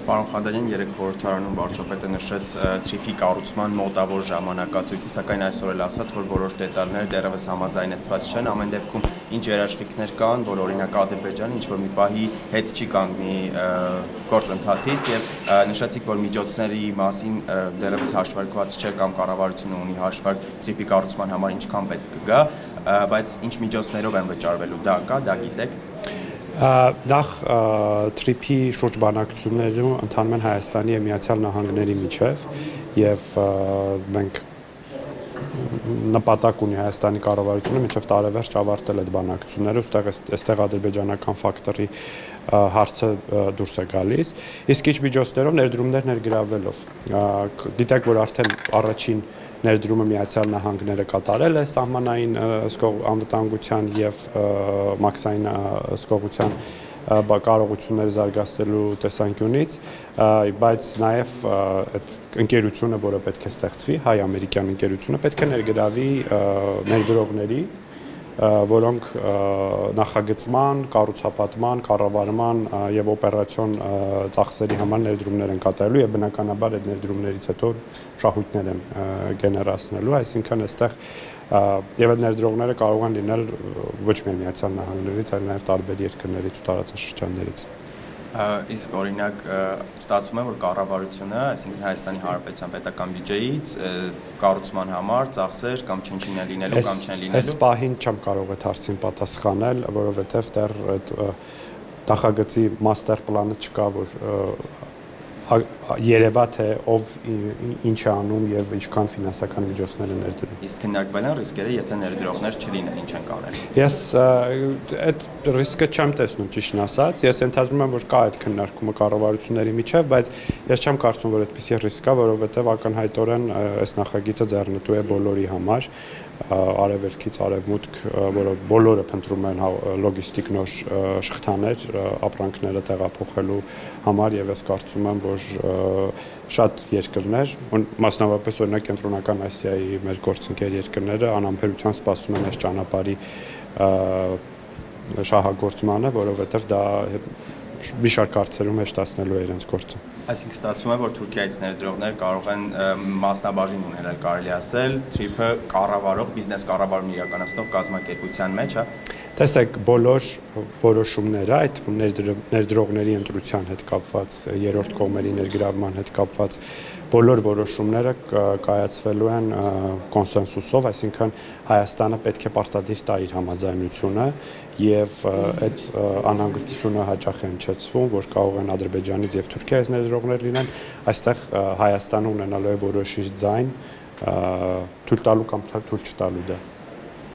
Պարոն Խանդանյան, երեք խորհրդարանում վարչապետը նշեց թրիփի կառուցման մոտավոր ժամանակացույցը, սակայն այսօր էլ ասաց, որ որոշ դետալներ դեռևս համաձայնեցված չեն, ամեն դեպքում ինչ երաշխիքներ կան, որ օրինակ Ադրբեջանը ինչ-որ մի պահի հետ չի կանգնի գործընթացից եւ նշեցիք, որ միջոցների մասին դեռևս հաշվարկված չէ կամ կառավարությունը ունի հաշվարկ թրիփի կառուցման համար ինչքան պետք կգա, բայց ինչ միջոցներով են վճարվելու, դա կա, դա գիտեք։ Նախ թրիփի շուրջ բանակցություններում ընթանում են Հայաստանի եւ Միացյալ Նահանգների միջև եւ մենք նպատակ ունի Հայաստանի կառավարությունը մինչև տարեվերջ ավարտել այդ բանակցությունները, այստեղ ադրբեջանական ֆակտորի հարցը դուրս է գալիս, իսկ ինչ միջոցներով ներդրումներ ներգրավելով։ Գիտեք, որ արդեն առաջին ներդրումը Միացյալ Նահանգները կատարել է սահմանային անվտանգության եւ մաքսային հսկողության կարողությունները զարգացնելու տեսանկյունից, բայց նաև այդ ընկերությունը, որը պետք է ստեղծվի, հայ-ամերիկյան ընկերությունը, պետք է ներգրավի ներդրողների, որոնք նախագծման, կառուցապատման, կառավարման եւ օպերացիոն ծախսերի համար ներդրումներ են կատարելու եւ բնականաբար այդ ներդրումներից հետո շահույթներ են գեներացնելու, այսինքն այստեղ եւ այդ ներդրողները կարող են լինել ոչ միայն Միացյալ Նահանգներից, այլ նաեւ տարբեր երկրներից ու տարածաշրջաններից։ Իսկ օրինակ ստացվում է, որ կառավարությունը, այսինքն Հայաստանի Հանրապետության պետական բյուջեից կառուցման համար ծախսեր կամ չնչին է լինելու կամ չեն լինելու։ Այս պահին չեմ կարող այդ հարցին պատասխանել, որովհետև դեռ այդ նախագծի մաստեր պլանը չկա, որ երևա թե ով ինչ է անում եւ ինչքան ֆինանսական միջոցներ են ներդրում։ Իսկ քննարկվել են ռիսկերը, եթե ներդրողներ չլինեն, ինչ են կանելու։ Ես այդ ռիսկը չեմ տեսնում, ճիշտն ասած, ես ենթադրում եմ, որ կա այդ քննարկումը կառավարությունների միջև, բայց ես չեմ կարծում, որ այդպիսի ռիսկ կա, որովհետեւ ակնհայտորեն այս նախագիծը ձեռնտու է բոլորի համար, արևելքից արևմուտք, որը բոլորը փնտրում են լոգիստիկ նոր շղթաներ, ապրանքները տեղափոխելու համար եւ ես կարծում եմ, որ շատ երկրներ, մասնավորապես օրինակ Կենտրոնական Ասիայի մեր գործընկեր երկրները անհամբերությամբ սպասում են այս ճանապարհի շահագործմանը, որովհետև դա մի շարք հարցերում հեշտացնելու է իրենց գործը։ Այսինքն ստացվում է, որ Թուրքիայից ներդրողներ կարող են մասնաբաժին ունենալ, կարելի ասել, թրիփը կառավարող, բիզնես կառավարում իրականացնող կազմակերպության մեջ, հա։ Տեսեք, բոլոր որոշումները, այդ թվում ներդրողների ընտրության հետ կապված, երրորդ կողմերի ներգրավման հետ կապված, բոլոր որոշումները կայացվելու են կոնսենսուսով, այսինքն Հայաստանը պետք է պարտադիր տա իր համաձայնությունը եւ այդ անհանգստությունը հաճախ է հնչեցվում, որ կարող են Ադրբեջանից եւ Թուրքիայից ներդրողներ լինեն, այստեղ Հայաստանը ունենալու է որոշիչ ձայն թույլ տալու կամ թույլ չտալու դա։